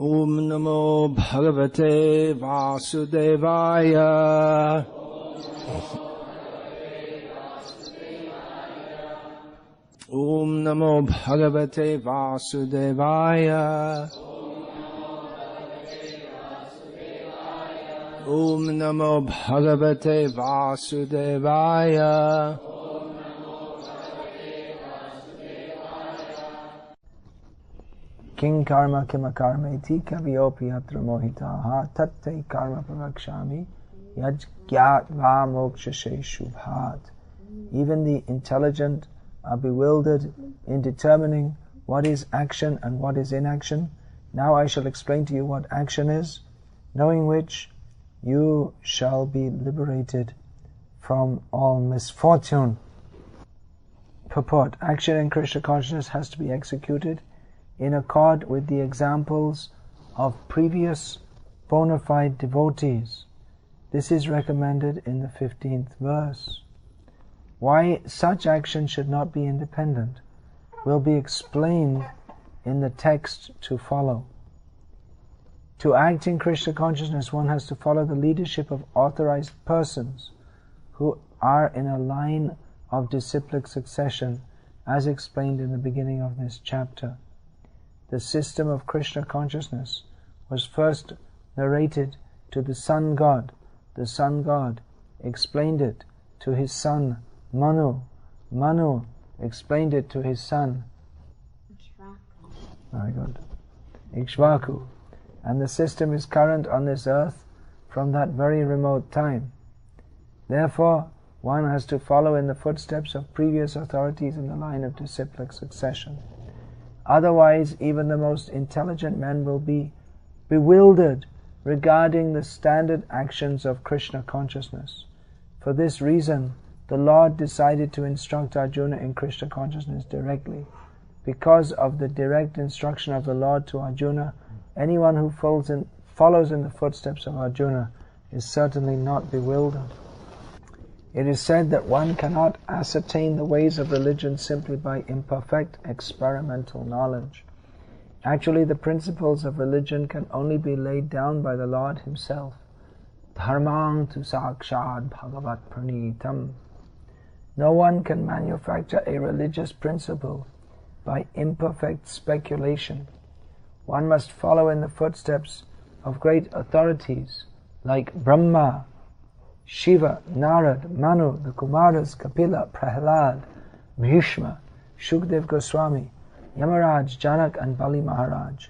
Om Namo Bhagavate Vasudevaya. Om Namo Bhagavate Vasudevaya. Om Namo Bhagavate Vasudevaya. King karma kima karmeti kavyopi atra mohitaha tatte karma pravakshami yajgyatva mokshashe shubhat. Even the intelligent are bewildered in determining what is action and what is inaction. Now I shall explain to you what action is, knowing which you shall be liberated from all misfortune. Purport. Action in Krishna consciousness has to be executed in accord with the examples of previous bona fide devotees. This is recommended in the 15th verse. Why such action should not be independent will be explained in the text to follow. To act in Krishna consciousness, one has to follow the leadership of authorized persons who are in a line of disciplic succession, as explained in the beginning of this chapter. The system of Krishna consciousness was first narrated to the Sun God. The Sun God explained it to his son Manu. Manu explained it to his son very good, Ikshvaku. And the system is current on this earth from that very remote time. Therefore, one has to follow in the footsteps of previous authorities in the line of disciplic succession. Otherwise, even the most intelligent men will be bewildered regarding the standard actions of Krishna consciousness. For this reason, the Lord decided to instruct Arjuna in Krishna consciousness directly. Because of the direct instruction of the Lord to Arjuna, anyone who follows in the footsteps of Arjuna is certainly not bewildered. It is said that one cannot ascertain the ways of religion simply by imperfect experimental knowledge. Actually, the principles of religion can only be laid down by the Lord Himself. Dharmang tu sakshad bhagavat pranitam. No one can manufacture a religious principle by imperfect speculation. One must follow in the footsteps of great authorities like Brahma, Shiva, Narad, Manu, the Kumaras, Kapila, Prahlad, Bhishma, Shukdev Goswami, Yamaraj, Janak and Bali Maharaj.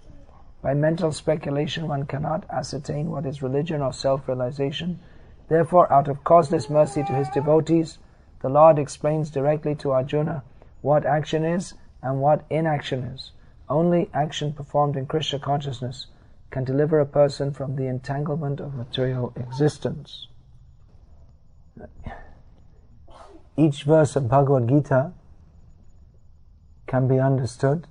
By mental speculation one cannot ascertain what is religion or self-realization. Therefore, out of causeless mercy to His devotees, the Lord explains directly to Arjuna what action is and what inaction is. Only action performed in Krishna consciousness can deliver a person from the entanglement of material existence. Each verse of Bhagavad-gita can be understood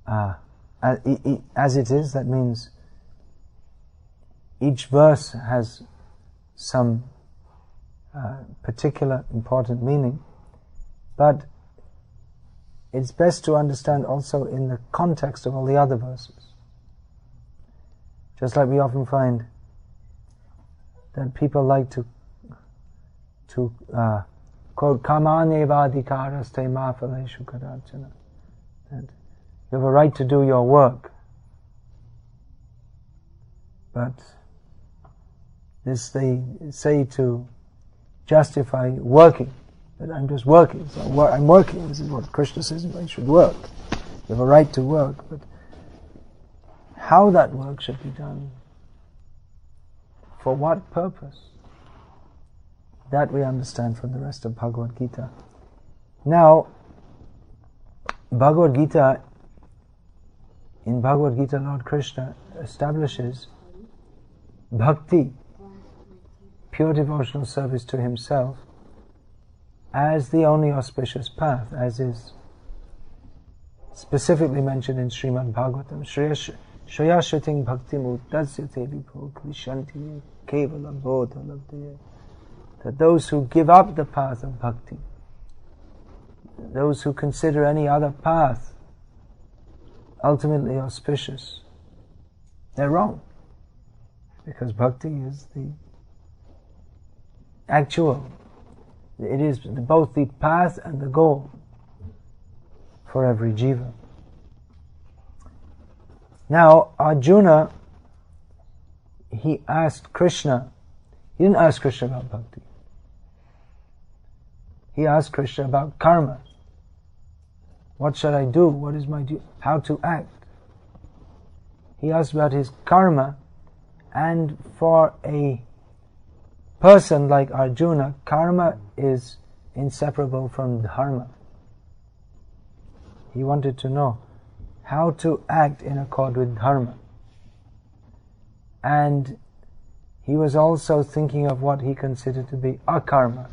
as it is. That means each verse has some particular important meaning, but it's best to understand also in the context of all the other verses. Just like we often find that people like to quote kamanevadikaraste mafaleshu kadarchana, that you have a right to do your work, but this they say to justify working, that I'm just working, so I'm working, this is what Krishna says, I should work. You have a right to work, but how that work should be done, for what purpose, that we understand from the rest of Bhagavad-gita. Now, in Bhagavad-gita, Lord Krishna establishes Bhakti, pure devotional service to Himself, as the only auspicious path, as is specifically mentioned in Srimad Bhagavatam. Shreya shriting bhakti muttasyate vipho krishanti kevala bodha labdaya. That those who give up the path of bhakti, those who consider any other path ultimately auspicious. They're wrong, because bhakti is the actual, it is both the path and the goal for every jiva. Now Arjuna, he asked Krishna, he didn't ask Krishna about bhakti. He asked Krishna about karma. What should I do? What is my duty? How to act? He asked about his karma, and for a person like Arjuna, karma is inseparable from dharma. He wanted to know how to act in accord with dharma. And he was also thinking of what he considered to be akarma,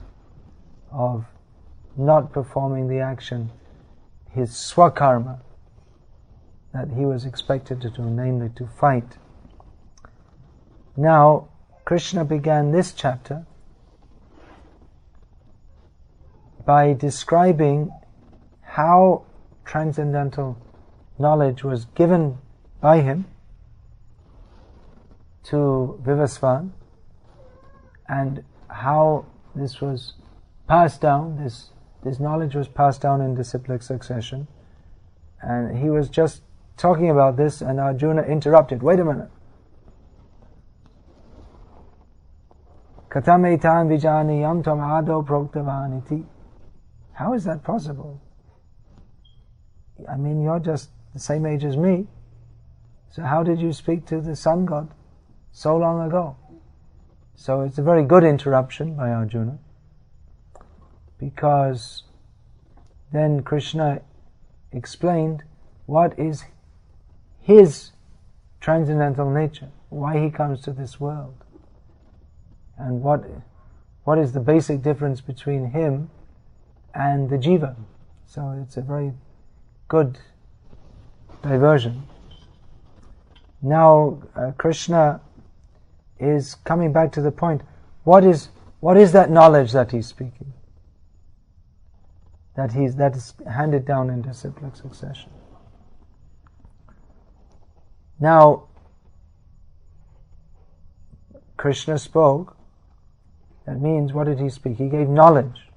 of not performing the action, his swakarma, that he was expected to do, namely to fight. Now, Krishna began this chapter by describing how transcendental knowledge was given by him to Vivasvan, and how this was passed down, this knowledge was passed down in disciplic succession. And he was just talking about this, and Arjuna interrupted. Wait a minute. Katam etan vijaniyam tam ado proktavaniti. How is that possible? I mean, you're just the same age as me. So how did you speak to the sun god so long ago? So it's a very good interruption by Arjuna, because then Krishna explained what is his transcendental nature, why he comes to this world, and what is the basic difference between him and the jiva. So it's a very good diversion. Now Krishna is coming back to the point. What is that knowledge that he's speaking? That is handed down in disciplic succession. Now, Krishna spoke. That means, what did he speak? He gave knowledge.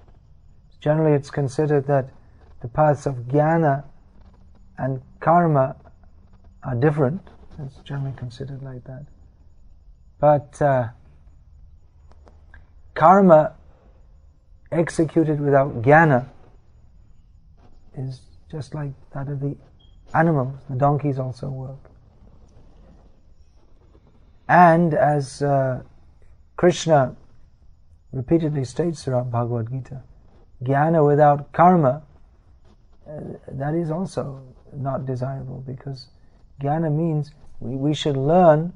Generally, it's considered that the paths of jnana and karma are different. It's generally considered like that. But karma executed without jnana is just like that of the animals. The donkeys also work. And as Krishna repeatedly states throughout Bhagavad-gita, jnana without karma, that is also not desirable, because jnana means we should learn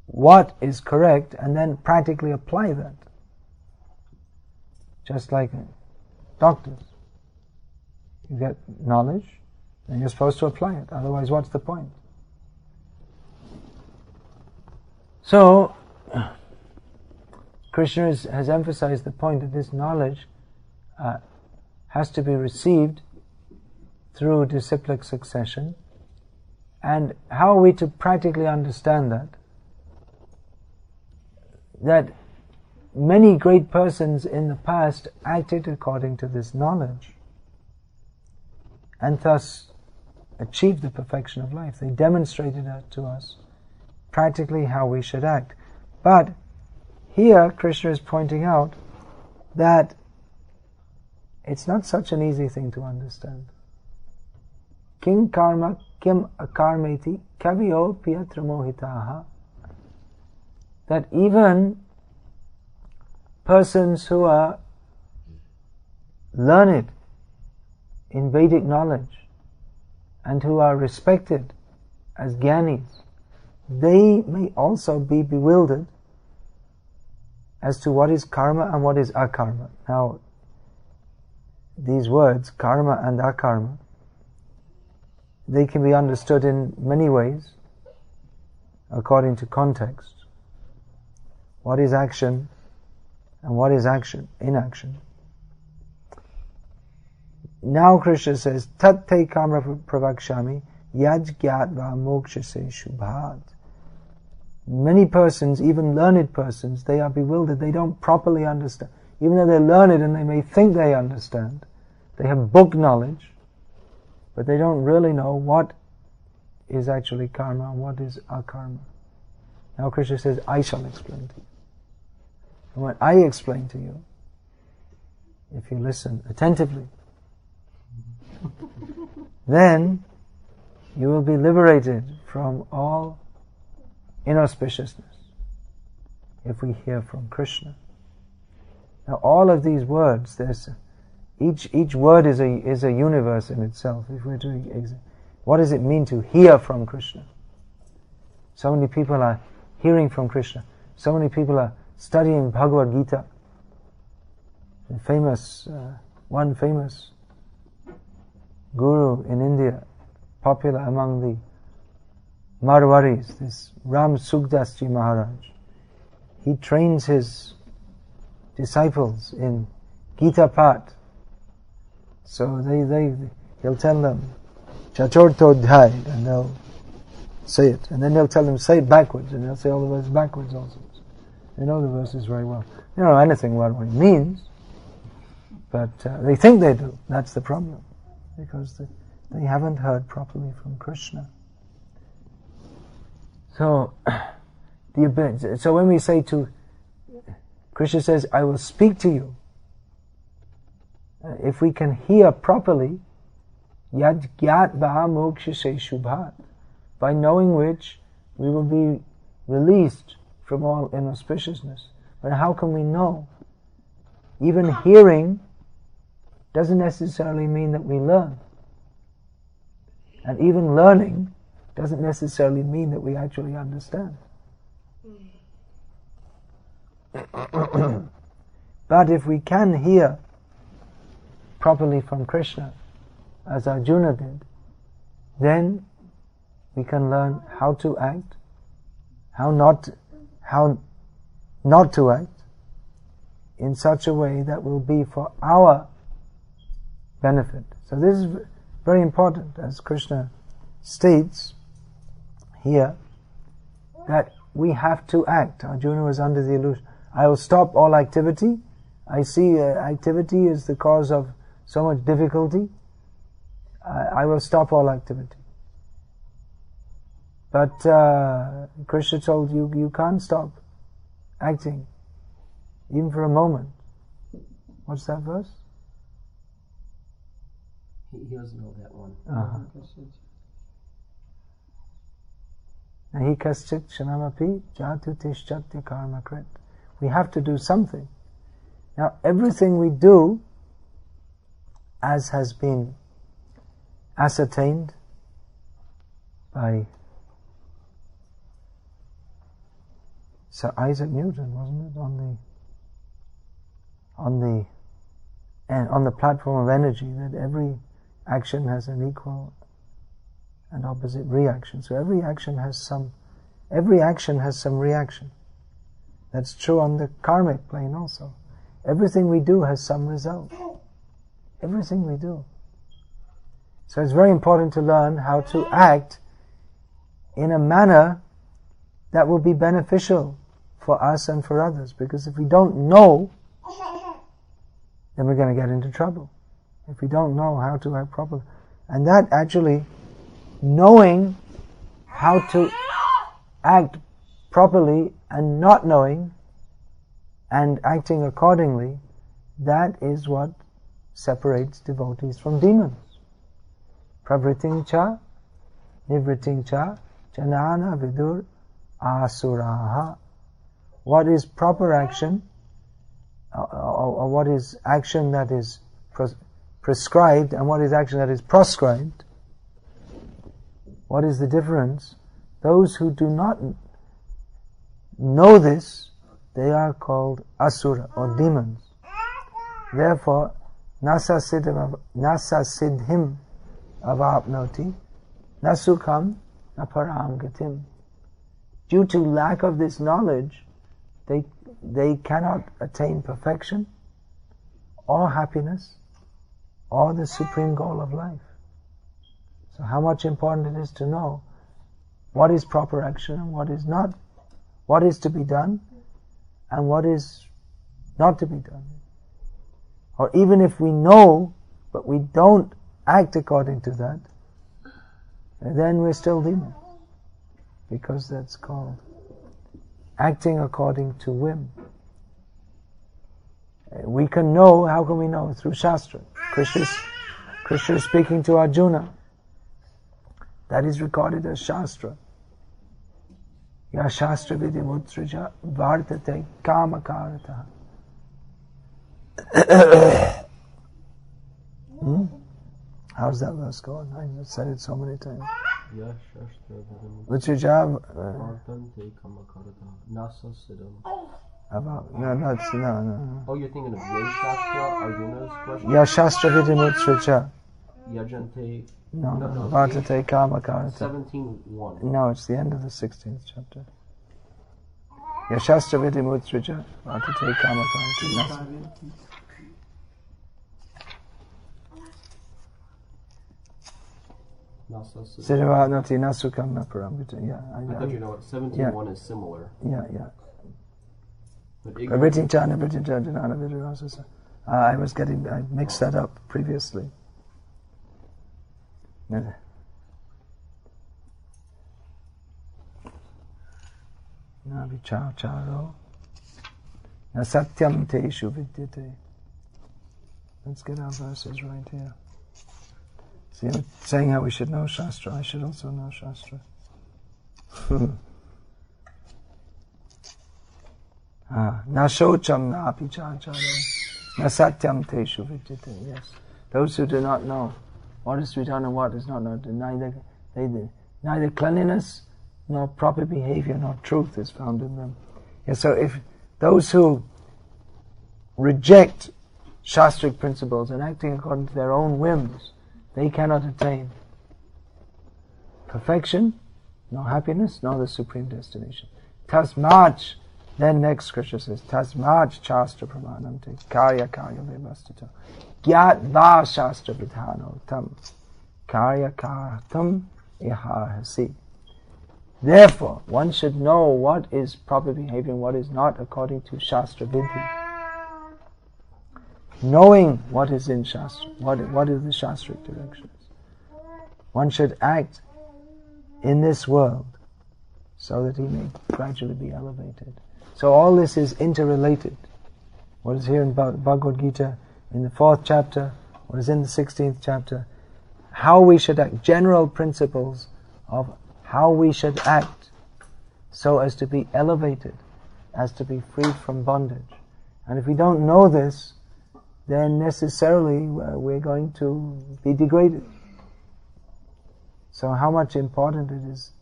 what is correct and then practically apply that. Just like doctors. You get knowledge, and you're supposed to apply it. Otherwise, what's the point? So, Krishna has emphasized the point that this knowledge has to be received through disciplic succession. And how are we to practically understand that? That many great persons in the past acted according to this knowledge, and thus achieved the perfection of life. They demonstrated that to us, practically how we should act. But here Krishna is pointing out that it's not such an easy thing to understand. Kim karma kim akarmeti kavyo piyatra mohitaha. That even persons who are learned in Vedic knowledge and who are respected as jnanis, they may also be bewildered as to what is karma and what is akarma. Now, these words, karma and akarma, they can be understood in many ways according to context. What is action and what is inaction? now Krishna says, Tat-te kamra pravakshami yaj gyatva mokshase shubhat. Many persons, even learned persons, they are bewildered. They don't properly understand. Even though they're learned and they may think they understand, they have book knowledge, but they don't really know what is actually karma and what is akarma. Now Krishna says, I shall explain to you. And when I explain to you, if you listen attentively, then you will be liberated from all inauspiciousness if we hear from Krishna. Now all of these words, there's each word is a universe in itself. If we're doing, what does it mean to hear from Krishna? So many people are hearing from Krishna. So many people are studying Bhagavad-gita. One famous guru in India, popular among the Marwaris, this Ram Sukdas Ji Maharaj. He trains his disciples in Gita Path. So he'll tell them Chaturtodhyay, and they'll say it. And then he'll tell them, say it backwards, and they'll say all the verses backwards also. They know the verses very well. They don't know anything about what it means, but they think they do. That's the problem, because they haven't heard properly from Krishna. So when we say to, Krishna says, I will speak to you. If we can hear properly, yad gyat va mokshase shubhat, by knowing which we will be released from all inauspiciousness. But how can we know? Even hearing doesn't necessarily mean that we learn. And even learning doesn't necessarily mean that we actually understand. But if we can hear properly from Krishna, as Arjuna did, then we can learn how to act, how not to act in such a way that will be for our benefit. So this is very important, as Krishna states here, that we have to act. Arjuna was under the illusion, I will stop all activity. I see activity is the cause of so much difficulty. I will stop all activity. But Krishna told you, you can't stop acting, even for a moment. What's that verse? He doesn't know that one. Nahi kaschit shanamapi jatu tishchatya karma krit. We have to do something. Now everything we do, as has been ascertained by Sir Isaac Newton, wasn't it, on the platform of energy, that every action has an equal and opposite reaction. So every action has some reaction. That's true on the karmic plane also. Everything we do has some result. Everything we do. So it's very important to learn how to act in a manner that will be beneficial for us and for others. Because if we don't know, then we're going to get into trouble. If we don't know how to act properly. And that actually, knowing how to act properly and not knowing and acting accordingly, that is what separates devotees from demons. Pravriting cha, nivriting cha, janana vidur asuraha. What is proper action, or what is action that is prescribed, and what is action that is proscribed? What is the difference? Those who do not know this, they are called asura, or demons. Therefore, nasa siddhim avapnoti, nasukham naparam gatim. Due to lack of this knowledge, they cannot attain perfection, or happiness, or the supreme goal of life. So how much important it is to know what is proper action and what is not, what is to be done and what is not to be done. Or even if we know, but we don't act according to that, then we're still demons. Because that's called acting according to whim. We can know, how can we know? Through Shastra. Krishna is speaking to Arjuna. That is recorded as Shastra. Ya Shastra vidimutrija vartate kamakarata. How's that verse going? I said it so many times. Ya Shastra Vitrija vartate kamakarata. Nasa siddham. No. Oh, you're thinking of Ya Shastra, Arjuna's question? Ya Shastra vidimutrija. Yajante. No. Vartate kamakarata. 17:1. No, it's the end of the 16th chapter. Ya Shastra vidimutrija. Vartate kamakarata. Nasa siddham. Siddhavanati nasukam naparam. Yeah. I thought you know what 17:1 is similar. Yeah. But I mixed that up previously. Navichacharo nasatyam teshu vidyate. Let's get our verses right here. See, I'm saying how we should know Shastra. I should also know Shastra. Nashocham napi chacharo nasatyam teshu vidyate. Yes. Those who do not know what is to be done and what is not known, neither cleanliness nor proper behavior nor truth is found in them. Yes, so if those who reject Shastric principles and acting according to their own whims, they cannot attain perfection, nor happiness, nor the supreme destination. Tasmach, then next scripture says, Tasmach chastra pramanante karya vivastito gyat va shastra vidhano tam karya kartam iharhasi. Therefore, one should know what is proper behavior and what is not according to Shastra Vidhi. Knowing what is in Shastra, what is the Shastric directions. One should act in this world so that he may gradually be elevated. So all this is interrelated. What is here in Bhagavad-gita, in the 4th chapter, what is in the 16th chapter, how we should act, general principles of how we should act so as to be elevated, as to be freed from bondage. And if we don't know this, then necessarily we're going to be degraded. So how much important it is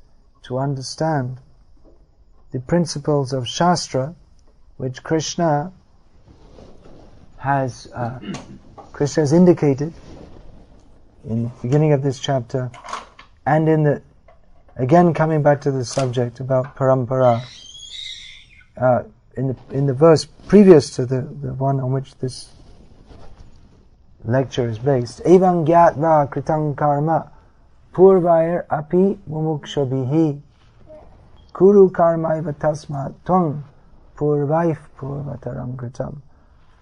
to understand the principles of Shastra, which Krishna has indicated in the beginning of this chapter, and again coming back to the subject about parampara, in the verse previous to the one on which this lecture is based, Evam gyatva kritang karma purvair api mumukshabhihi kuru karmaiva tasmat tvang purvaif purvataram kritam.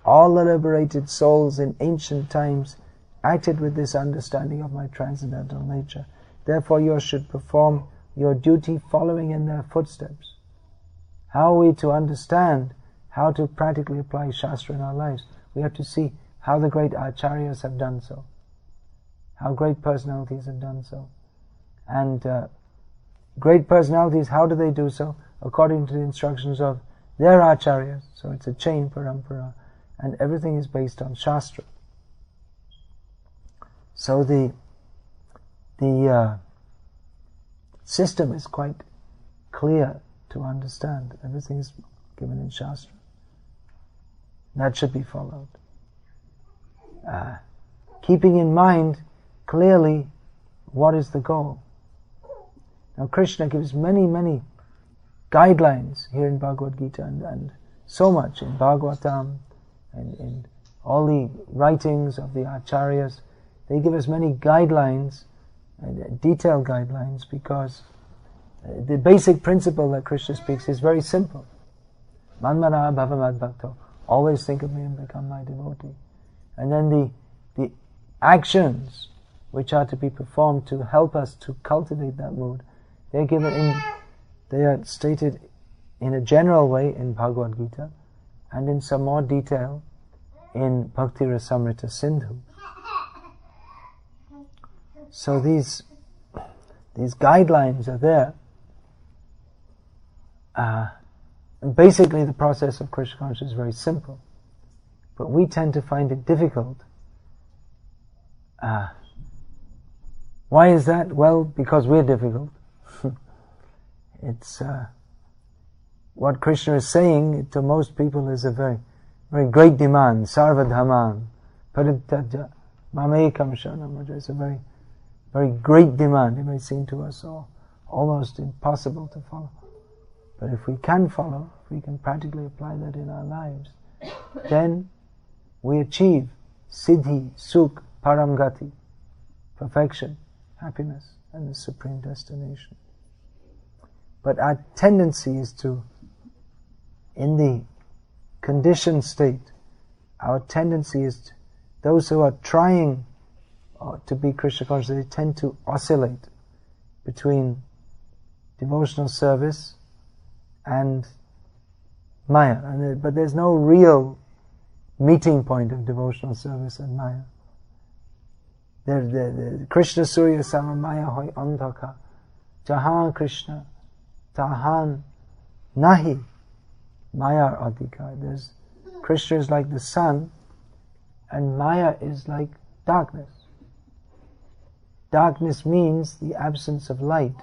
All the liberated souls in ancient times acted with this understanding of my transcendental nature. Therefore you should perform your duty following in their footsteps. How are we to understand how to practically apply Shastra in our lives? We have to see how the great acharyas have done so, how great personalities have done so. And great personalities, how do they do so? According to the instructions of their acharyas. So it's a chain parampara, and everything is based on Shastra. So the system is quite clear to understand. Everything is given in Shastra. That should be followed. Keeping in mind clearly what is the goal. Now Krishna gives many, many guidelines here in Bhagavad-gita and so much in Bhagavatam and in all the writings of the acharyas, they give us many guidelines, detailed guidelines, because the basic principle that Krishna speaks is very simple. Manmana bhavamad bhakto. Always think of me and become my devotee. And then the actions which are to be performed to help us to cultivate that mood, they are stated in a general way in Bhagavad-gita, and in some more detail in Bhakti Rasamrita Sindhu. So these guidelines are there. Basically, the process of Krishna consciousness is very simple, but we tend to find it difficult. Why is that? Well, because we're difficult. It's what Krishna is saying to most people is a very, very great demand. Sarva dhamman parityaja mamekam sharanam vraja. It's a very, very great demand. It may seem to us all almost impossible to follow. But if we can follow, if we can practically apply that in our lives, then we achieve siddhi, sukh, paramgati, perfection, happiness, and the supreme destination. But our tendency is to, in the conditioned state, our tendency is those who are trying to be Krishna conscious, they tend to oscillate between devotional service and Maya. But there's no real meeting point of devotional service and Maya. The Krishna Surya Sama Maya Hoy Andhaka Jahan Krishna Tahan Nahi Maya Adhikar. Krishna is like the sun and Maya is like darkness. Darkness means the absence of light.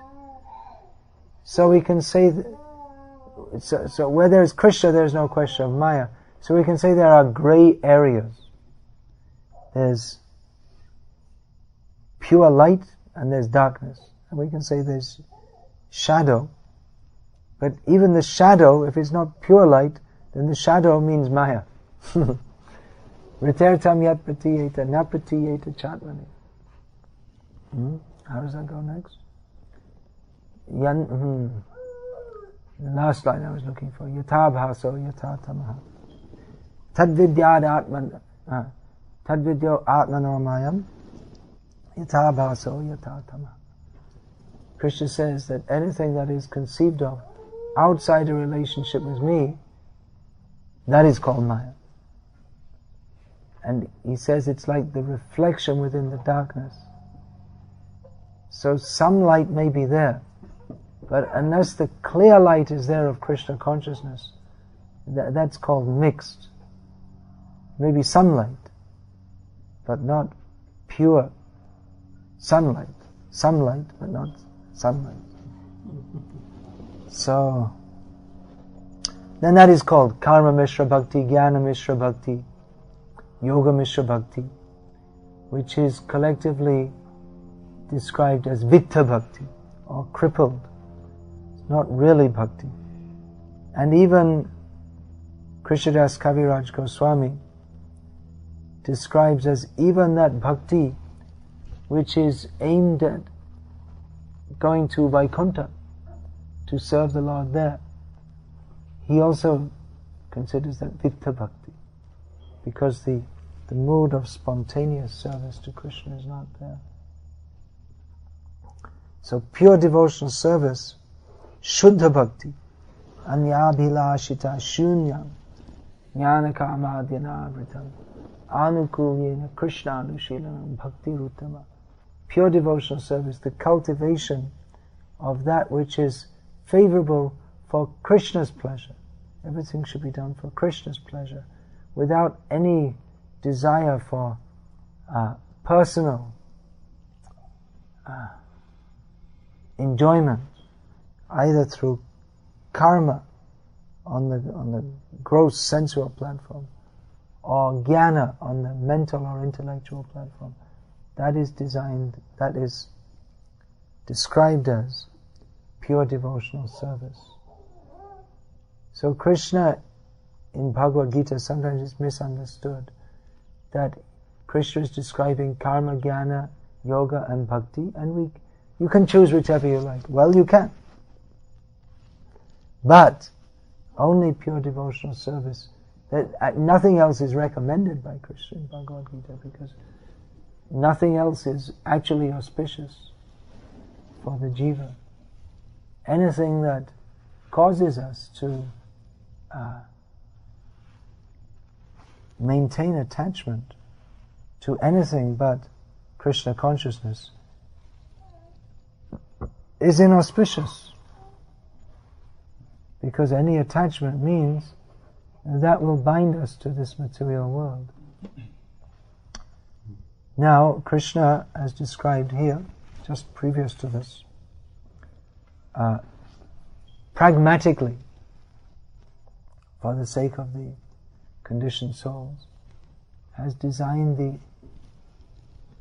So we can say that, so where there is Krishna, there is no question of Maya. So we can say there are grey areas. There's pure light and there's darkness. And we can say there's shadow. But even the shadow, if it's not pure light, then the shadow means Maya. Ritertam yat pratiyeta na pratiyeta chatmani. How does that go next? The last line I was looking for. Yatha bhaso yatha tamaha. Tadvidyo atmanomayam. Yatha bhaso yatha tamaha. Krishna says that anything that is conceived of outside a relationship with me, that is called Maya. And he says it's like the reflection within the darkness. So some light may be there, but unless the clear light is there of Krishna consciousness, that's called mixed. Maybe sunlight, but not pure sunlight. Sunlight, but not sunlight. So, then that is called Karma Mishra Bhakti, Jnana Mishra Bhakti, Yoga Mishra Bhakti, which is collectively described as Vitta Bhakti, or crippled. It's not really Bhakti. And even Krishnadas Kaviraj Goswami describes as even that Bhakti which is aimed at going to Vaikuntha, to serve the Lord there. He also considers that Vitta Bhakti, because the mood of spontaneous service to Krishna is not there. So pure devotional service, Shuddha Bhakti, Anyabhilashita Shunyam, Jnanakamadhyanavritam, Anukulyena Krishna Anushilanam Bhakti Ruttama. Pure devotional service, the cultivation of that which is favorable for Krishna's pleasure. Everything should be done for Krishna's pleasure, without any desire for personal enjoyment, either through karma on the gross sensual platform, or jnana on the mental or intellectual platform. That is described as pure devotional service. So Krishna in Bhagavad-gita sometimes is misunderstood. that Krishna is describing karma, jnana, yoga and bhakti, and you can choose whichever you like. Well, you can. But only pure devotional service. That nothing else is recommended by Krishna in Bhagavad-gita, because nothing else is actually auspicious for the jiva. Anything that causes us to maintain attachment to anything but Krishna consciousness is inauspicious, because any attachment means that will bind us to this material world. Now, Krishna, as described here, just previous to this, pragmatically, for the sake of the conditioned souls, has designed the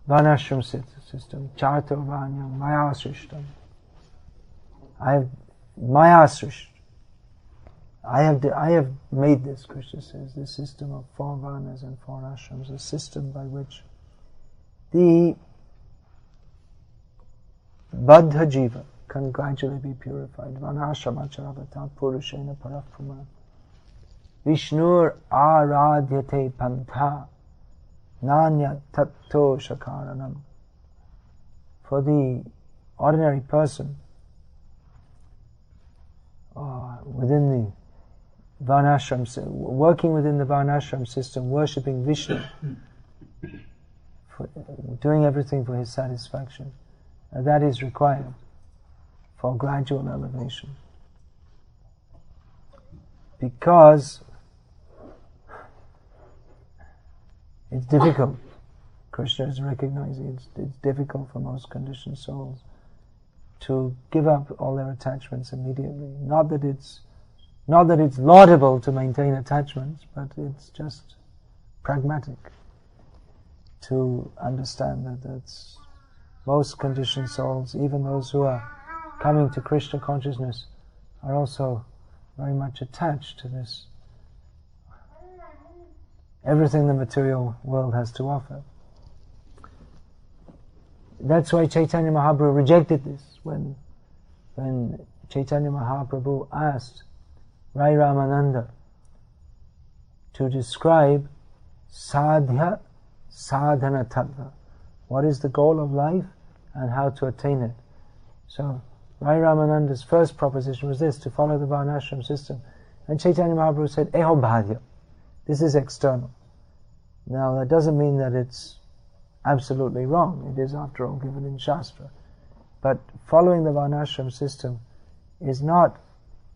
Varnashram system, Charturvanyam, Maya Srishtam. I have made this, Krishna says, the system of 4 varnas and 4 ashrams, a system by which the Baddha jiva can gradually be purified. Varnashramacharavatam purushena parapramana. Vishnur aradhyate pantha nanya tatto shakaranam. For the ordinary person, within the Varnashram, working within the Varnashram system, worshipping Vishnu, doing everything for his satisfaction, that is required for gradual elevation. Because it's difficult. Krishna is recognizing it's difficult for most conditioned souls to give up all their attachments immediately. Not that it's laudable to maintain attachments, but it's just pragmatic to understand that that's most conditioned souls, even those who are coming to Krishna consciousness, are also very much attached to this, everything the material world has to offer. That's why Chaitanya Mahaprabhu rejected this when Chaitanya Mahaprabhu asked Rai Ramananda to describe sadhya sadhana tattva. What is the goal of life and how to attain it? So Rai Ramananda's first proposition was this, to follow the Varnashram system. And Chaitanya Mahaprabhu said, Eho bhadya. This is external. Now that doesn't mean that it's absolutely wrong. It is, after all, given in Shastra. But following the Varnashram system is not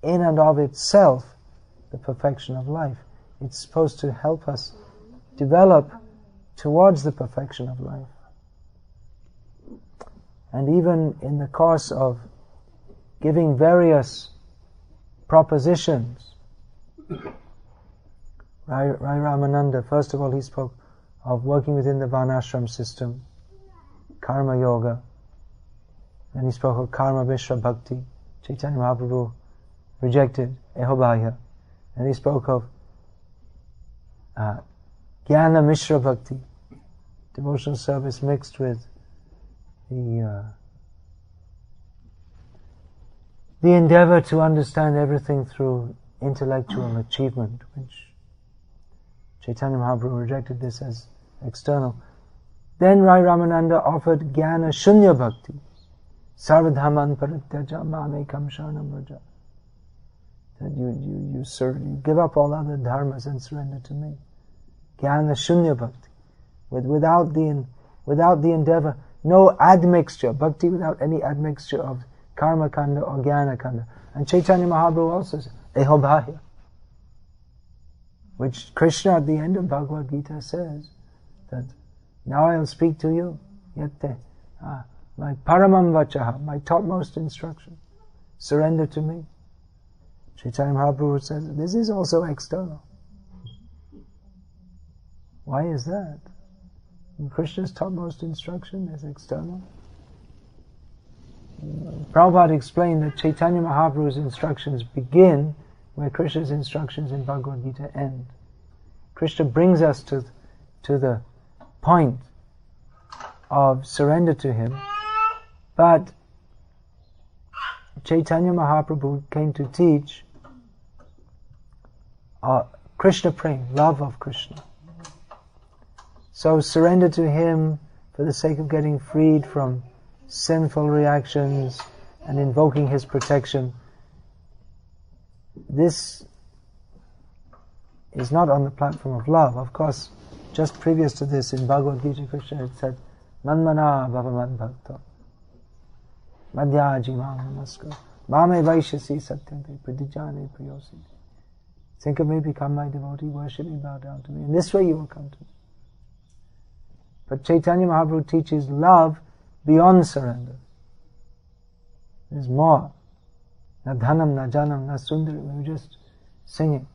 in and of itself the perfection of life. It's supposed to help us develop towards the perfection of life. And even in the course of giving various propositions, Rai Ramananda, first of all, he spoke of working within the Varnashram system, karma yoga. Then he spoke of karma mishra bhakti. Chaitanya Mahaprabhu rejected ehobhaya. And he spoke of jnana mishra bhakti, devotional service mixed with the endeavor to understand everything through intellectual achievement, which Chaitanya Mahaprabhu rejected this as external. Then Rai Ramananda offered jnana shunya bhakti, sarvadhaman parityaja mamekam sharanam vraja. That you give up all other dharmas and surrender to me. Jnana shunya bhakti, without the endeavor, no admixture, bhakti without any admixture of karma kanda or jnana kanda. And Chaitanya Mahaprabhu also said, ehobhaya, which Krishna at the end of Bhagavad-gita says that now I'll speak to you, yatte, my paramam vachaha, my topmost instruction, surrender to me. Chaitanya Mahaprabhu says this is also external. Why is that? Krishna's topmost instruction is external. Prabhupada explained that Chaitanya Mahaprabhu's instructions begin where Krishna's instructions in Bhagavad-gita end. Krishna brings us to to the point of surrender to him, but Chaitanya Mahaprabhu came to teach Krishna Prem, love of Krishna. So surrender to him for the sake of getting freed from sinful reactions and invoking his protection. This is not on the platform of love. Of course, just previous to this in Bhagavad-gita, Krishna had said, Manmana bhavaman bhakta madhyaji namaskar mame vaishyasi satyante pradijane priyosi. Think of me, become my devotee, worship me, bow down to me. In this way you will come to me. But Chaitanya Mahaprabhu teaches love beyond surrender. There's more. Na dhanam, na janam, na sundari. We were just singing.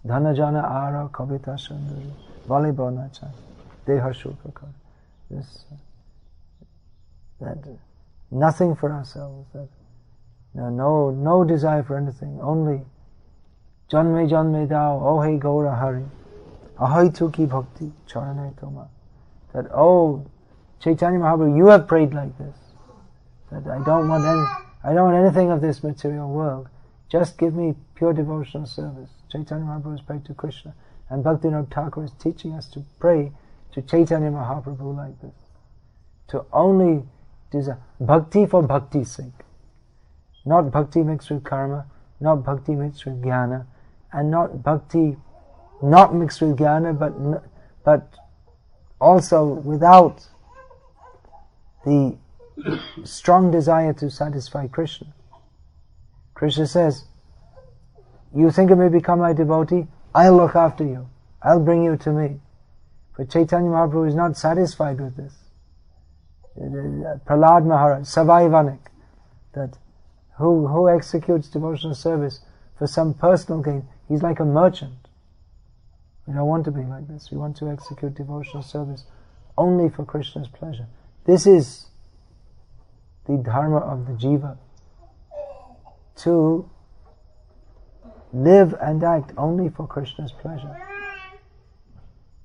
Dhana jana ara kavita sundari. Valibo na cha. Deha shulka kar. This, that nothing for ourselves. That no desire for anything. Only janme janme dao, oh hey gaura hari. Ahoy tuki bhakti charane toma. That, oh, Chaitanya Mahaprabhu, you have prayed like this. That I don't want anything of this material world. Just give me pure devotional service. Chaitanya Mahaprabhu has prayed to Krishna. And Bhaktivinoda Thakur is teaching us to pray to Chaitanya Mahaprabhu like this. To only desire bhakti for bhakti's sake. Not bhakti mixed with karma, not bhakti mixed with jnana, and not bhakti not mixed with jnana, but also without the strong desire to satisfy Krishna. Krishna says, you think of me, become my devotee, I'll look after you. I'll bring you to me. But Chaitanya Mahaprabhu is not satisfied with this. Prahlad Maharaj, Savai Vanik, that who executes devotional service for some personal gain, he's like a merchant. We don't want to be like this. We want to execute devotional service only for Krishna's pleasure. This is the dharma of the jiva. To live and act only for Krishna's pleasure.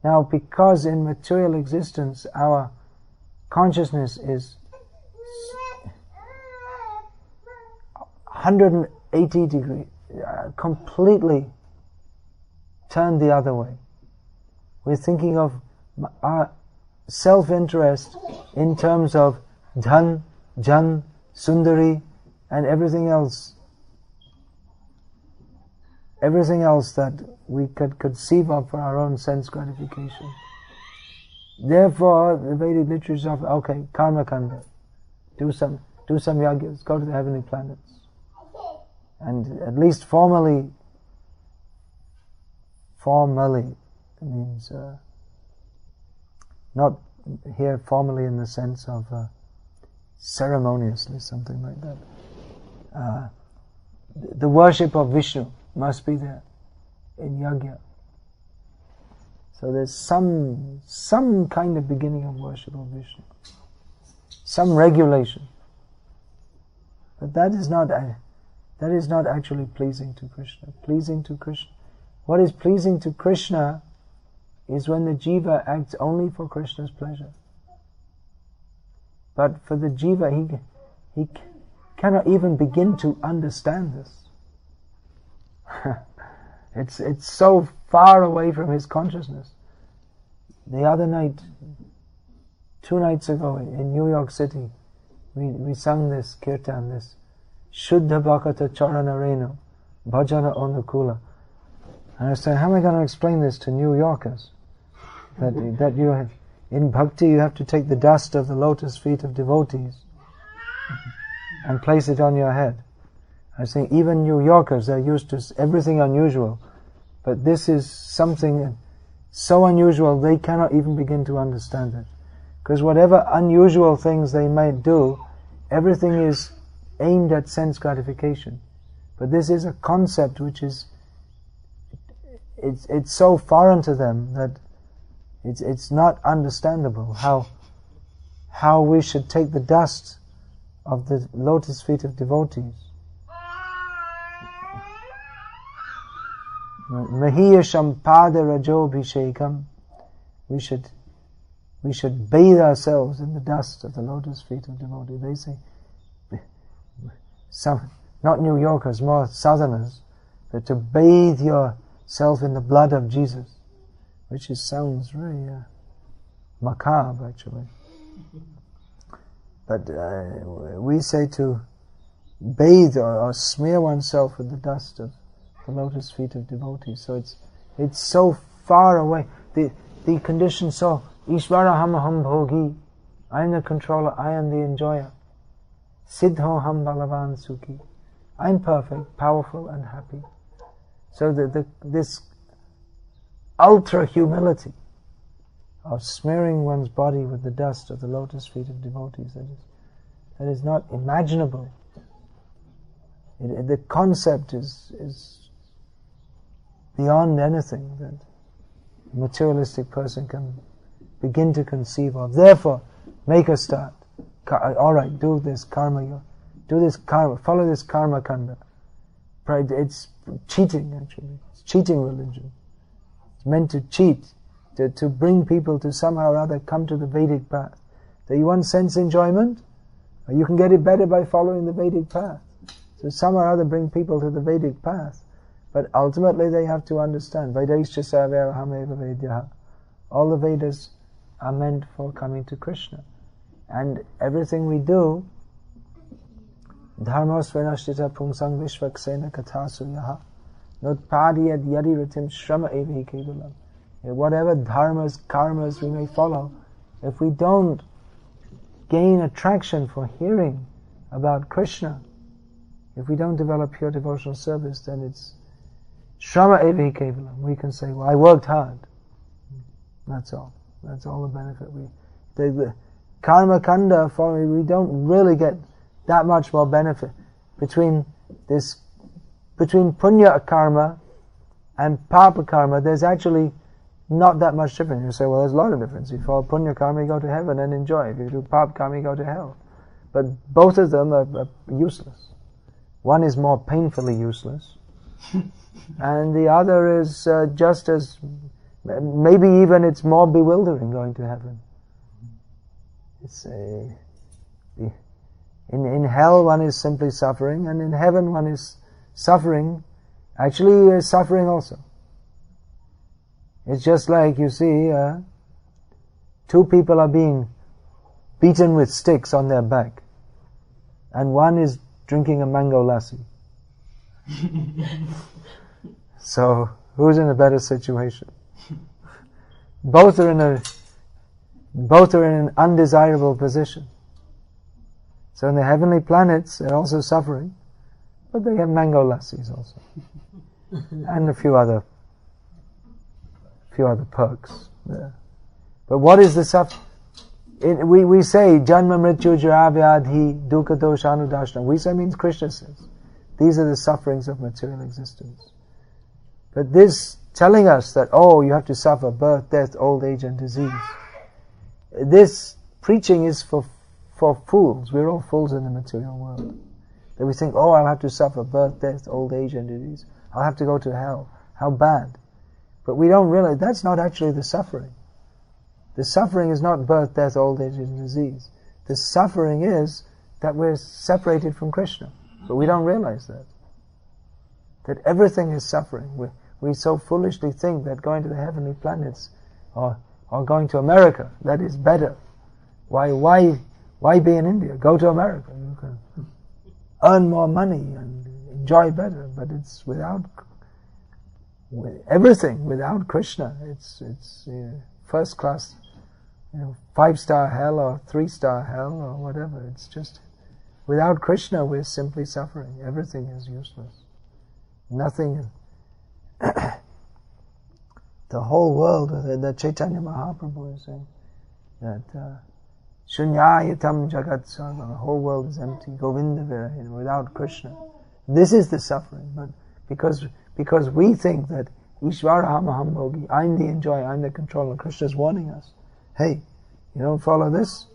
Now, because in material existence our consciousness is 180 degrees, completely turned the other way. We're thinking of our self-interest in terms of dhan, jan, sundari, and everything else that we could conceive of for our own sense gratification. Therefore, the Vedic literature is of, okay, karma kanda, do some yagyas, go to the heavenly planets, and at least formally means not here formally in the sense of ceremoniously, something like that. The worship of Vishnu must be there in yajna. So there's some kind of beginning of worship of Vishnu, some regulation, but that is not actually pleasing to Krishna. Pleasing to Krishna. What is pleasing to Krishna is when the jiva acts only for Krishna's pleasure. But for the jiva, he cannot even begin to understand this. It's so far away from his consciousness. The other night, 2 nights ago in New York City, we sung this kirtan, this Shuddha Bhakata Charana Renu Bhajana Onukula. And I was saying, how am I going to explain this to New Yorkers? That you have, in bhakti you have to take the dust of the lotus feet of devotees and place it on your head. I was saying, even New Yorkers, they're used to everything unusual, but this is something so unusual they cannot even begin to understand it. Because whatever unusual things they might do, everything is aimed at sense gratification. But this is a concept which is it's so foreign to them that it's not understandable how we should take the dust of the lotus feet of devotees. Mahiyasham pada rajobhishekam we should bathe ourselves in the dust of the lotus feet of devotee. They say, some, not New Yorkers, more Southerners, that to bathe yourself in the blood of Jesus, which sounds very macabre actually. But we say to bathe or smear oneself with the dust of the lotus feet of devotees. So it's so far away. The condition so, Ishvara ham bhogi, I am the controller, I am the enjoyer. Siddho ham balavan sukhi, I am perfect, powerful and happy. So this ultra humility of smearing one's body with the dust of the lotus feet of devotees, that is not imaginable. The concept is beyond anything that a materialistic person can begin to conceive of. Therefore, make a start. Alright, do this karma, follow this karma kanda. It's cheating actually. It's cheating religion. It's meant to cheat, to bring people to somehow or other come to the Vedic path. Do you want sense enjoyment? You can get it better by following the Vedic path. So somehow or other bring people to the Vedic path. But ultimately they have to understand, Vedaischa sarvaraham eva vedyaha. All the Vedas are meant for coming to Krishna. And everything we do, dharmos venashtita pungsang vishvaksena katasuyaha notpadiyad yadiratim shrama evi kevalam. Whatever dharmas, karmas we may follow, if we don't gain attraction for hearing about Krishna, if we don't develop pure devotional service, then it's shrama evi kevalam. We can say, well, I worked hard. That's all. That's all the benefit. The karma kanda, we don't really get that much more benefit between punya karma and papa karma. There's actually not that much difference. You say, well, there's a lot of difference. If you follow punya karma, you go to heaven and enjoy. If you do papa karma, you go to hell. But both of them are useless. One is more painfully useless, and the other is just as, maybe even it's more bewildering going to heaven. It's in hell one is simply suffering, and in heaven one is suffering, actually suffering also. It's just like, you see, two people are being beaten with sticks on their back, and one is drinking a mango lassi. So, who's in a better situation? Both are in an undesirable position. So in the heavenly planets, they're also suffering, but they have mango lassis also, and a few other perks there. But what is the suffering? We say janma mrityu jara vyadhi dukkha dosha anudashna. We say means Krishna says these are the sufferings of material existence. But this telling us that, oh, you have to suffer birth, death, old age and disease, this preaching is for fools. We're all fools in the material world. That we think, oh, I'll have to suffer birth, death, old age and disease. I'll have to go to hell. How bad. But we don't realize that's not actually the suffering. The suffering is not birth, death, old age and disease. The suffering is that we're separated from Krishna. But we don't realize that. That everything is suffering. We so foolishly think that going to the heavenly planets or going to America, that is better. Why be in India? Go to America. You can earn more money and enjoy better. But it's everything without Krishna. It's first class, 5-star hell or 3-star hell or whatever. It's just without Krishna we're simply suffering. Everything is useless. Nothing. The whole world, the Chaitanya Mahaprabhu is saying that Shunyayatam Jagat Sarva, the whole world is empty, Govinda Virahin, without Krishna. This is the suffering, but because we think that Ishvara Hamaham Bhogi, I'm the enjoyer, I'm the controller. Krishna is warning us. Hey, you don't follow this,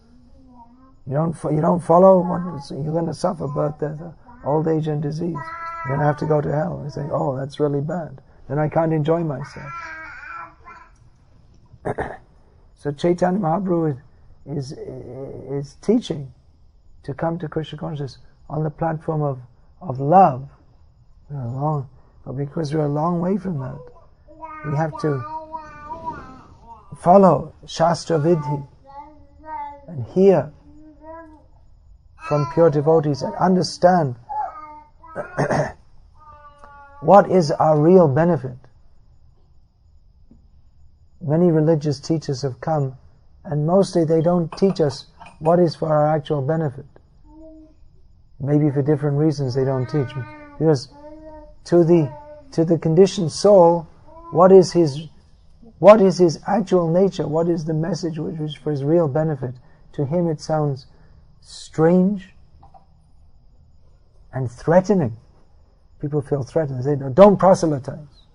you don't follow you're going to suffer birth, death, old age and disease. You're going to have to go to hell. They say, oh, that's really bad. Then I can't enjoy myself. So Chaitanya Mahaprabhu is teaching to come to Krishna consciousness on the platform of love. But because we're a long way from that, we have to follow Shastra Vidhi and hear from pure devotees and understand what is our real benefit. Many religious teachers have come, and mostly they don't teach us what is for our actual benefit. Maybe for different reasons they don't teach. Because to the conditioned soul, what is his actual nature? What is the message which is for his real benefit? To him it sounds strange and threatening. People feel threatened. They say, "No, don't proselytize.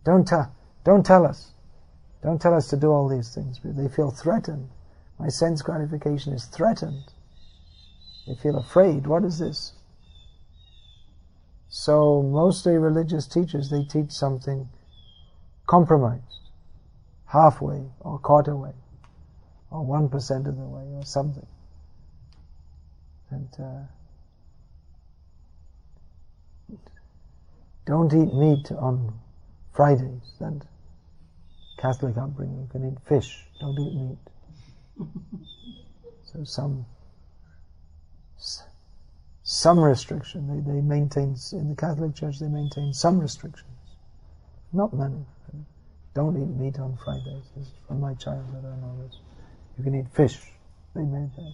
Don't tell us. Don't tell us to do all these things." They feel threatened. My sense gratification is threatened. They feel afraid. What is this? So mostly religious teachers, they teach something compromised, halfway or quarter way, or 1% of the way, or something. And don't eat meat on Fridays. That Catholic upbringing. You can eat fish. Don't eat meat. So some restriction. They maintain, in the Catholic Church, they maintain some restrictions. Not many. Don't eat meat on Fridays. This is from my childhood, I know this. You can eat fish. They made that.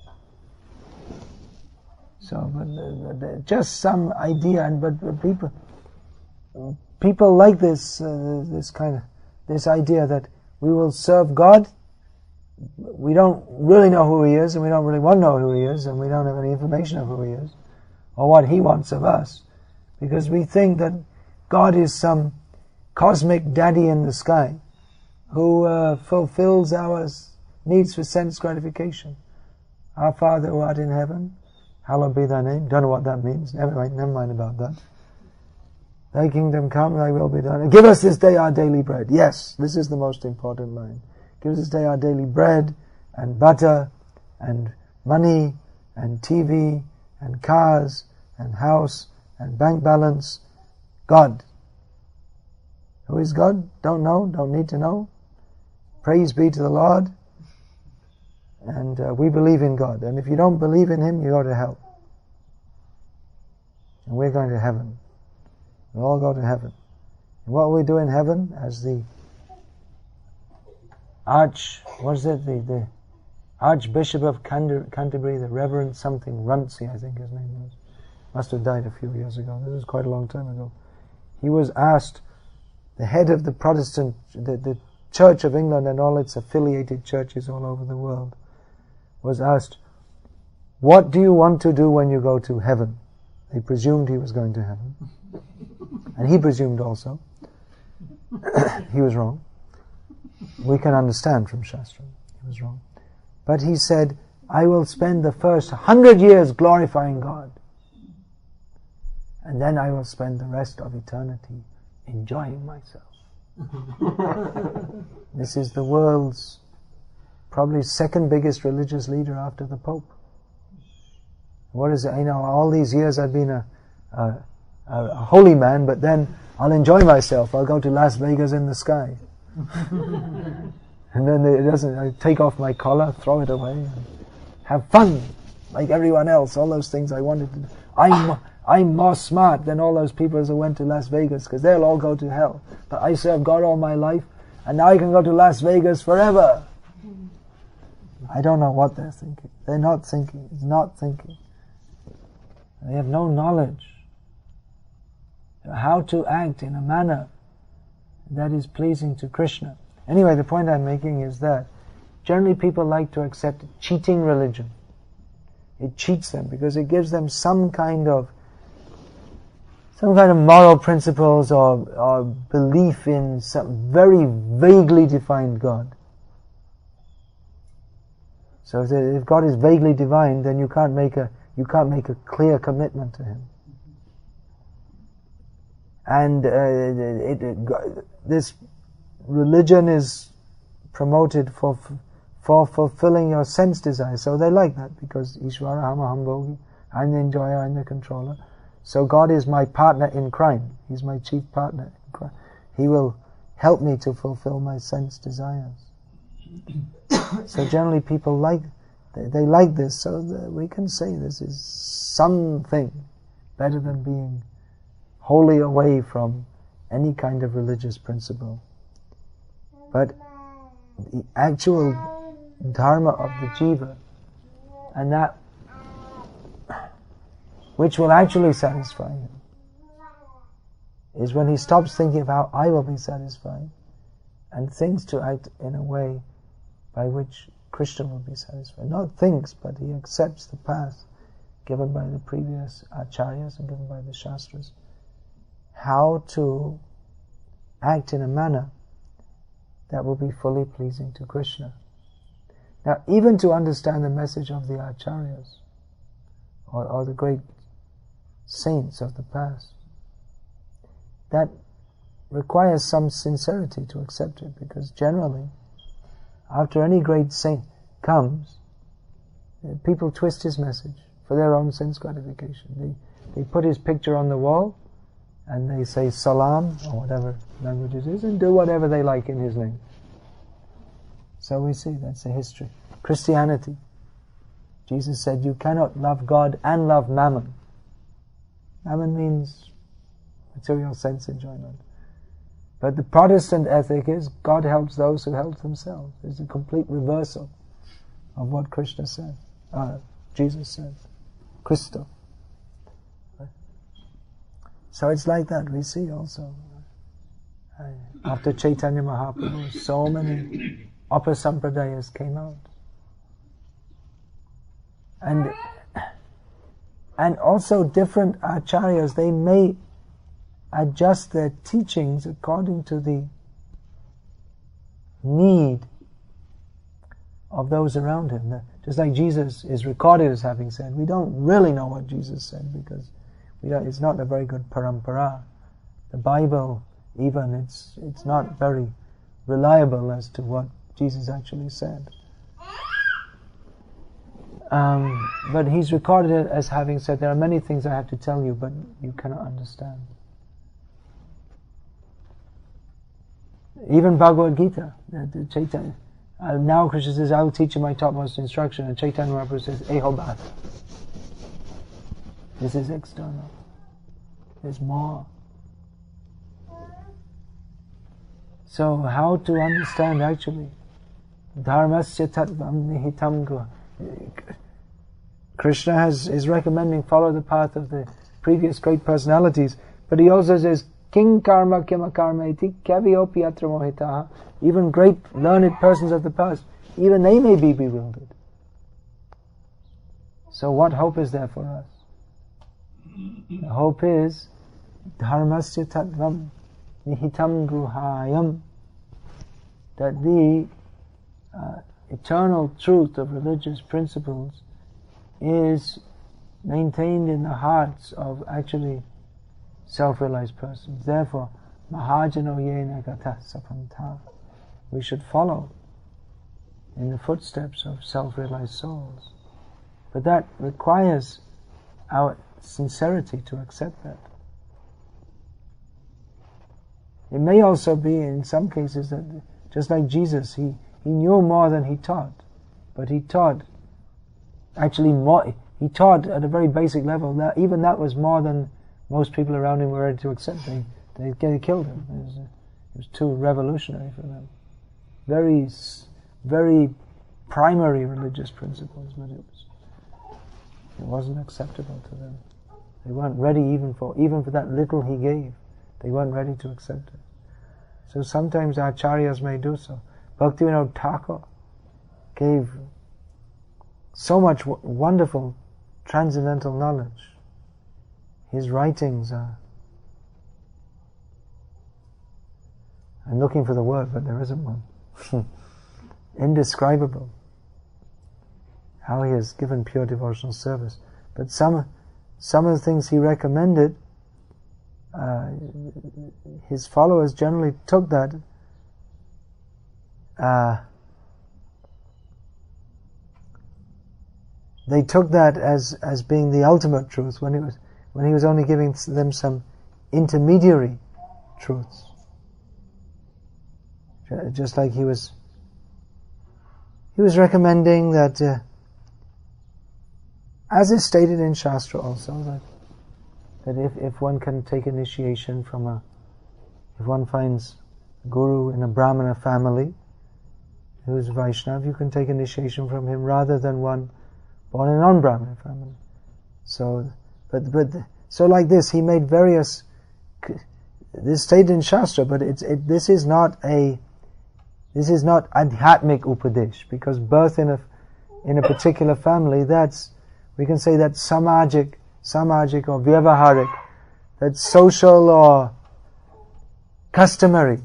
So, but just some idea, but people like this idea that we will serve God. We don't really know who He is, and we don't really want to know who He is, and we don't have any information of who He is, or what He wants of us, because we think that God is some cosmic daddy in the sky who fulfills our needs for sense gratification. Our Father who art in heaven, hallowed be thy name. Don't know what that means. Never mind about that. Thy kingdom come, thy will be done. Give us this day our daily bread. Yes, this is the most important line. Give us this day our daily bread, and butter, and money, and TV, and cars, and house, and bank balance. God. Who is God? Don't know, don't need to know. Praise be to the Lord. And we believe in God. And if you don't believe in Him, you go to hell. And we're going to heaven. We all go to heaven. And what we do in heaven, as the the Archbishop of Canterbury, the Reverend something Runcie, I think his name was, must have died a few years ago. This was quite a long time ago. He was asked, the head of the Protestant, the Church of England and all its affiliated churches all over the world, was asked, what do you want to do when you go to heaven? They presumed he was going to heaven. And he presumed also. He was wrong. We can understand from Shastra. He was wrong. But he said, I will spend the first 100 years glorifying God. And then I will spend the rest of eternity enjoying myself. This is the world's probably second biggest religious leader after the Pope. What is it? All these years I've been a holy man, but then I'll enjoy myself. I'll go to Las Vegas in the sky. And then I take off my collar, throw it away, and have fun like everyone else. All those things I wanted to do. I'm more smart than all those people who went to Las Vegas, because they'll all go to hell. But I served God all my life, and now I can go to Las Vegas forever. I don't know what they're thinking. They're not thinking. It's not thinking. They have no knowledge how to act in a manner that is pleasing to Krishna. Anyway, the point I'm making is that generally people like to accept cheating religion. It cheats them because it gives them some kind of moral principles or belief in some very vaguely defined God. So if God is vaguely divine, then you can't make a clear commitment to Him. And this religion is promoted for fulfilling your sense desire. So they like that, because Ishvara Hamaham Bhogi, I'm the enjoyer, I'm the controller. So God is my partner in crime. He's my chief partner in crime. He will help me to fulfill my sense desires. So generally people they like this, so that we can say this is something better than being wholly away from any kind of religious principle. But the actual dharma of the jiva, and that which will actually satisfy him, is when he stops thinking of how I will be satisfied and thinks to act in a way by which Krishna will be satisfied. Not thinks, but he accepts the path given by the previous acharyas and given by the shastras, how to act in a manner that will be fully pleasing to Krishna. Now, even to understand the message of the acharyas, or the great saints of the past, that requires some sincerity to accept it, because generally, after any great saint comes, people twist his message for their own sense gratification. They put his picture on the wall, and they say salam, or whatever language it is, and do whatever they like in his name. So we see, that's the history. Christianity. Jesus said, you cannot love God and love mammon. Mammon means material sense enjoyment. But the Protestant ethic is, God helps those who help themselves. It's a complete reversal of what Krishna said, Jesus said, Christo. So it's like that. We see also, after Chaitanya Mahaprabhu, so many upper sampradayas came out. And also different acharyas, they may adjust their teachings according to the need of those around him. Just like Jesus is recorded as having said, we don't really know what Jesus said, because it's not a very good parampara. The Bible, even, it's not very reliable as to what Jesus actually said. But he's recorded it as having said, there are many things I have to tell you, but you cannot understand. Even Bhagavad-gita, Chaitanya, now Krishna says, I will teach you my topmost instruction, and Chaitanya Mahaprabhu says, Ehobhat. This is external. There's more. So how to understand actually dharmasya tattvam nihitam guha. Krishna is recommending follow the path of the previous great personalities, but he also says king karma kima karma iti kaviopi atra mohitaha. Even great learned persons of the past, even they may be bewildered. So what hope is there for us? The hope is dharmasya tattvam nihitam guhayam, that the eternal truth of religious principles is maintained in the hearts of actually self-realized persons. Therefore, mahajano yena gata sapanta, we should follow in the footsteps of self-realized souls. But that requires our sincerity to accept that. It may also be in some cases that, just like Jesus, he knew more than he taught, but he taught actually more. He taught at a very basic level. That even that was more than most people around him were ready to accept. They killed him. It was too revolutionary for them. Very, very primary religious principles, but it wasn't acceptable to them. They weren't ready even for that little he gave. They weren't ready to accept it. So sometimes acharyas may do so. Bhaktivinoda Thakur gave so much wonderful transcendental knowledge. His writings are, I'm looking for the word, but there isn't one. Indescribable. How he has given pure devotional service. But some of the things he recommended, his followers generally took that they took that as being the ultimate truth when he was only giving them some intermediary truths. Just like he was recommending that, as is stated in Shastra also, that if one can take initiation if one finds a guru in a Brahmana family who is Vaishnav, you can take initiation from him rather than one born in a non-Brahmana family. So, so like this, he made various. This stated in Shastra, but this is not adhyatmic upadesh, because birth in a particular family, we can say that's samajic or vyavaharik, that's social or customary.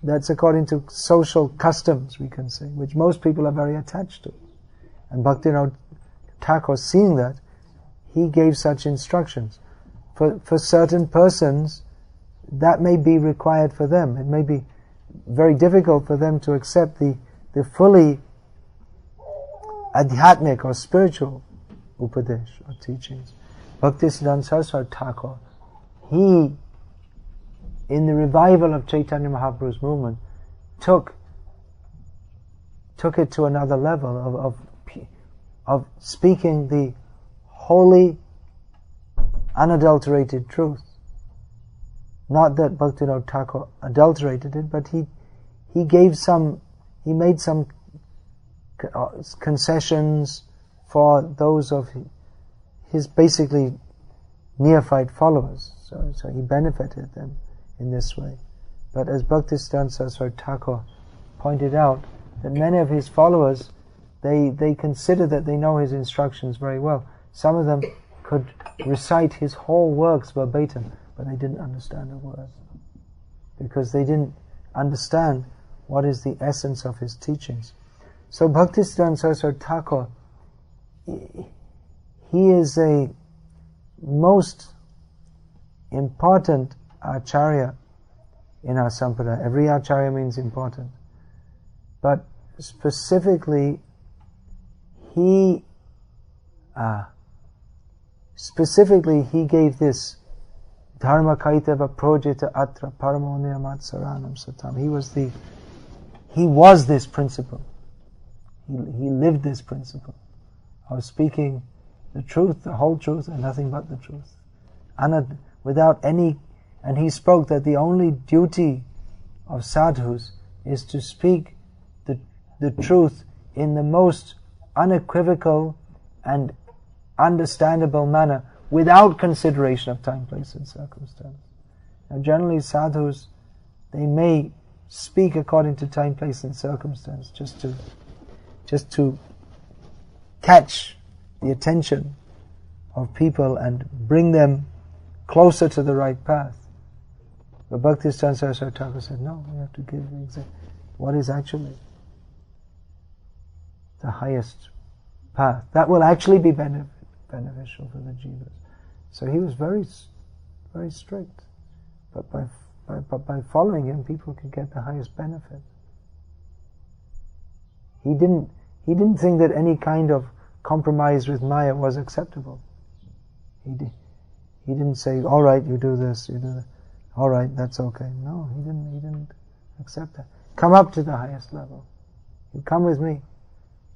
That's according to social customs, we can say, which most people are very attached to. And Bhaktivinoda Thakur, seeing that, he gave such instructions. For certain persons, that may be required for them. It may be very difficult for them to accept the fully adhyatmic or spiritual upadesh or teachings. Bhaktisiddhanta Saraswati Thakur, he, in the revival of Chaitanya Mahaprabhu's movement, took it to another level of speaking the holy, unadulterated truth. Not that Bhaktivinoda Thakur adulterated it, but he made some concessions for those of his basically neophyte followers. So he benefited them in this way. But as Bhaktisiddhanta Saraswati Thakur pointed out, that many of his followers, they consider that they know his instructions very well. Some of them could recite his whole works verbatim, but they didn't understand a word, because they didn't understand what is the essence of his teachings. So Bhaktisiddhanta Saraswati Thakur, he is a most important acharya in our sampradaya. Every acharya means important, but specifically he gave this dharma kaitava projita atra paramo niyamat saranam satam. He was this principle. He lived this principle of speaking the truth, the whole truth, and nothing but the truth, without any. And he spoke that the only duty of sadhus is to speak the truth in the most unequivocal and understandable manner, without consideration of time, place, and circumstance. Now, generally, sadhus, they may speak according to time, place, and circumstance, just to catch the attention of people and bring them closer to the right path. But Bhaktisiddhanta Saraswati Thakur said, no, we have to give what is actually the highest path. That will actually be beneficial for the jivas. So he was very, very strict. But by following him, people can get the highest benefit. He didn't think that any kind of compromise with Maya was acceptable. He didn't say, all right, you do this, you do that. All right, that's okay. No, he didn't accept that. Come up to the highest level. You come with me.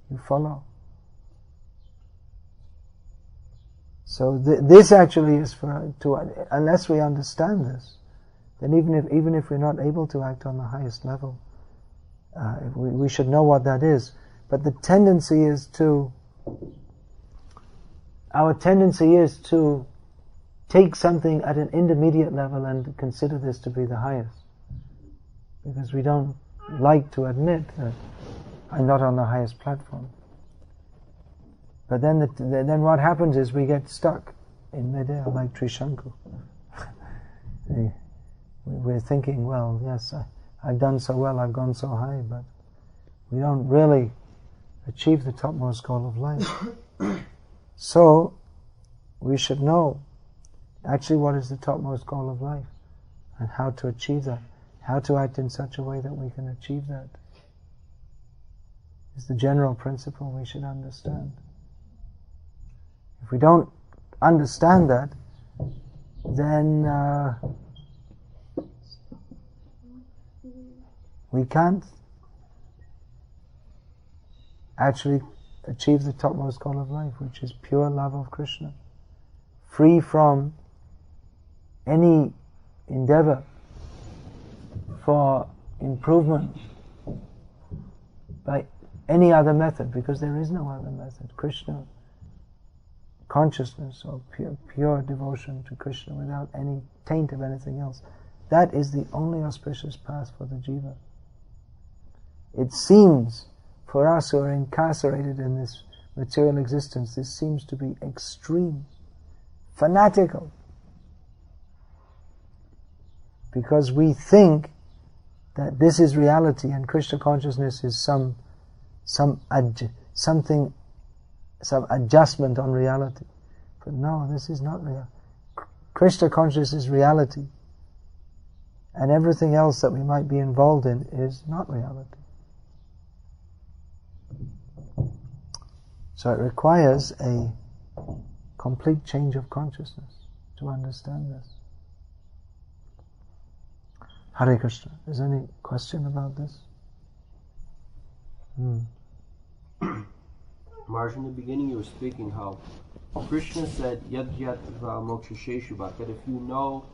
You follow. So this actually is unless we understand this, then even if we're not able to act on the highest level, we should know what that is. But the tendency is our tendency is to take something at an intermediate level and consider this to be the highest, because we don't like to admit that I'm not on the highest platform. But then what happens is we get stuck in midair, like Trishanku. We're thinking, well, yes, I've done so well, I've gone so high, but we don't really achieve the topmost goal of life. So we should know actually what is the topmost goal of life and how to achieve that, how to act in such a way that we can achieve that. is the general principle we should understand. If we don't understand that, then we can't actually achieve the topmost goal of life, which is pure love of Krishna, free from any endeavor for improvement by any other method, because there is no other method. Krishna consciousness or pure devotion to Krishna without any taint of anything else, that is the only auspicious path for the jiva. It seems, for us who are incarcerated in this material existence, this seems to be extreme, fanatical, because we think that this is reality and Krishna consciousness is some adjustment on reality. But no, this is not real. Krishna consciousness is reality, and everything else that we might be involved in is not reality. So it requires a complete change of consciousness to understand this. Hare Krishna. Is there any question about this? Marge, in the beginning you were speaking how Krishna said, Yad yat va moksha sheshuvat, that if you know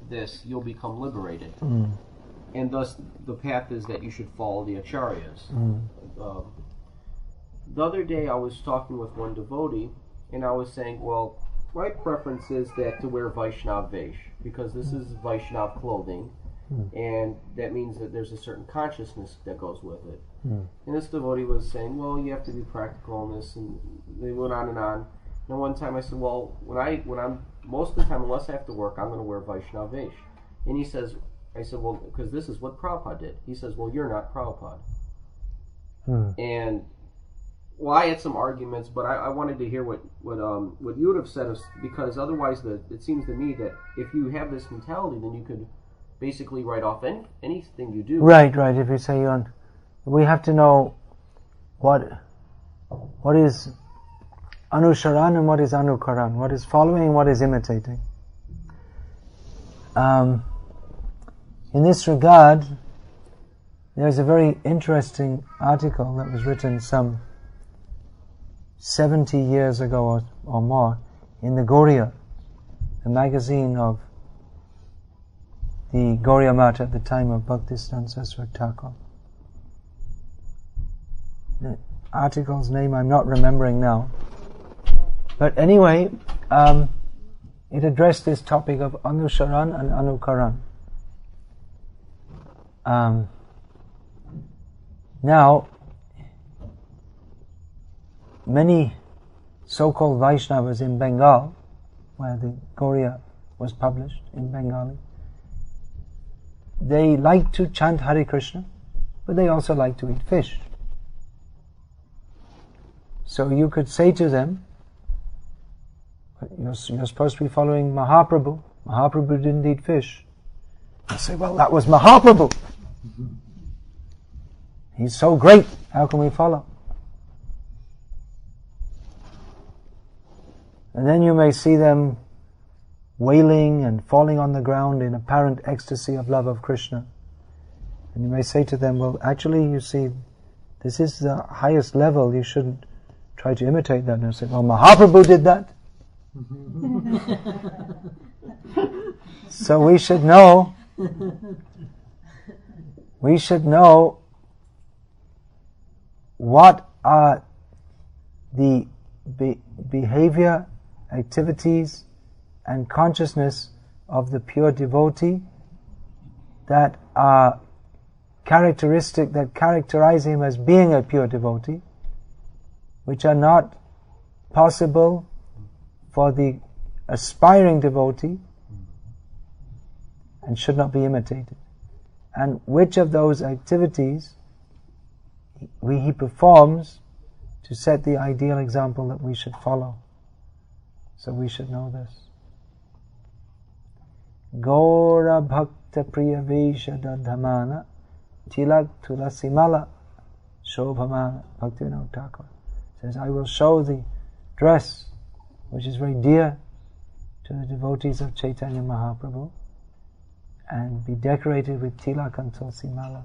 this, you'll become liberated. And thus the path is that you should follow the acharyas. The other day I was talking with one devotee, and I was saying, well, my preference is that to wear Vaishnav Vesh, because this is Vaishnav clothing, and that means that there's a certain consciousness that goes with it. And this devotee was saying, well, you have to be practical in this, and they went on and on. And one time I said, well, when I'm most of the time, unless I have to work, I'm going to wear Vaishnav Vesh. And he says, I said, well, because this is what Prabhupada did. He says, well, you're not Prabhupada. And well, I had some arguments, but I wanted to hear what you would have said, because otherwise it seems to me that if you have this mentality, then you could basically write off anything you do. Right. If you say we have to know what is Anusharan and what is Anukaran, what is following and what is imitating. In this regard, there's a very interesting article that was written some 70 years ago or more in the Gauriya, the magazine of the Gauriya Math at the time of Bhaktisiddhanta Saraswati Thakur. The article's name I'm not remembering now. But anyway, it addressed this topic of Anusharan and Anukaran. Now, many so-called Vaishnavas in Bengal, where the Gauriya was published in Bengali, they like to chant Hare Krishna, but they also like to eat fish. So you could say to them, you're supposed to be following Mahaprabhu. Mahaprabhu didn't eat fish. I say, well, that was Mahaprabhu. He's so great, how can we follow? And then you may see them wailing and falling on the ground in apparent ecstasy of love of Krishna. And you may say to them, well, actually, you see, this is the highest level, you shouldn't try to imitate that. And they'll say, well, Mahaprabhu did that. So we should know what are the behavior, activities and consciousness of the pure devotee that are characteristic, that characterize him as being a pure devotee, which are not possible for the aspiring devotee and should not be imitated. And which of those activities he performs to set the ideal example that we should follow. So we should know this. Gaura Bhakta Priya Vesha Dadhamana Tilak Tulasimala Shobhama Bhaktivinoda Thakur says, I will show the dress which is very dear to the devotees of Chaitanya Mahaprabhu and be decorated with tilak and tulsi mala.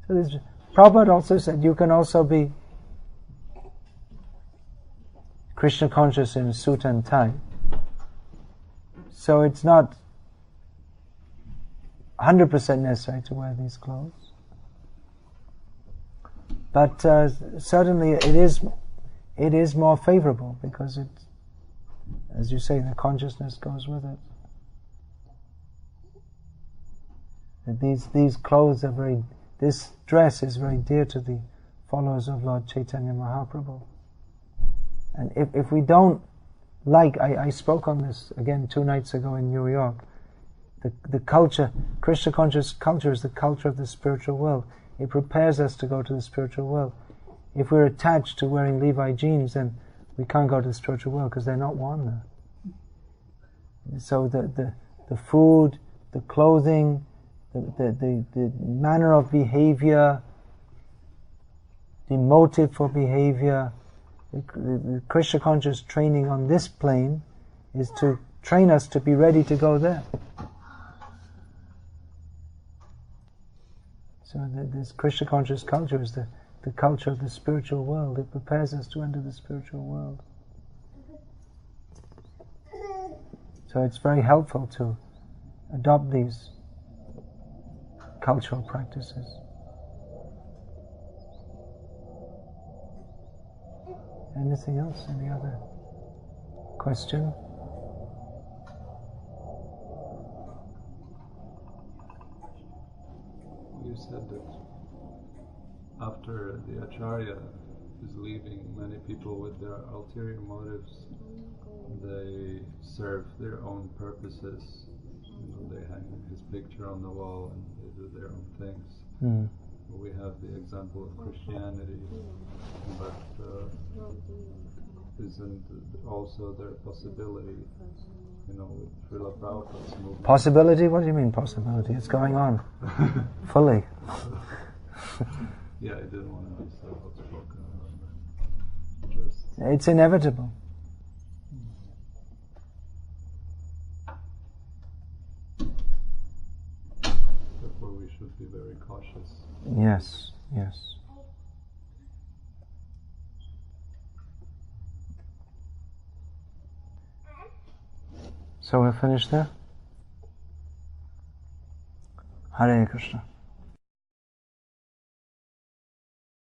So this Prabhupada also said you can also be Krishna conscious in suit and tie. So it's not 100% necessary to wear these clothes. But certainly it is more favorable because it, as you say, the consciousness goes with it. That these clothes are this dress is very dear to the followers of Lord Chaitanya Mahaprabhu. And if we don't like, I spoke on this again 2 nights ago in New York, the culture, Krishna conscious culture is the culture of the spiritual world. It prepares us to go to the spiritual world. If we're attached to wearing Levi jeans, then we can't go to the spiritual world because they're not worn there. So the food, the clothing, the manner of behavior, the motive for behavior, the Krishna conscious training on this plane is to train us to be ready to go there. So this Krishna conscious culture is the culture of the spiritual world. It prepares us to enter the spiritual world. So it's very helpful to adopt these cultural practices. Anything else? Any other question? You said that after the Acharya is leaving, many people with their ulterior motives, they serve their own purposes. They hang his picture on the wall and they do their own things. Mm. We have the example of Christianity, but isn't also there a possibility, with Srila Prabhupada's movement? Possibility? What do you mean possibility? It's going on fully. Yeah, I didn't want to be so outspoken. It's inevitable. Therefore we should be very cautious. Yes, yes. So we're finished there? Hare Krishna.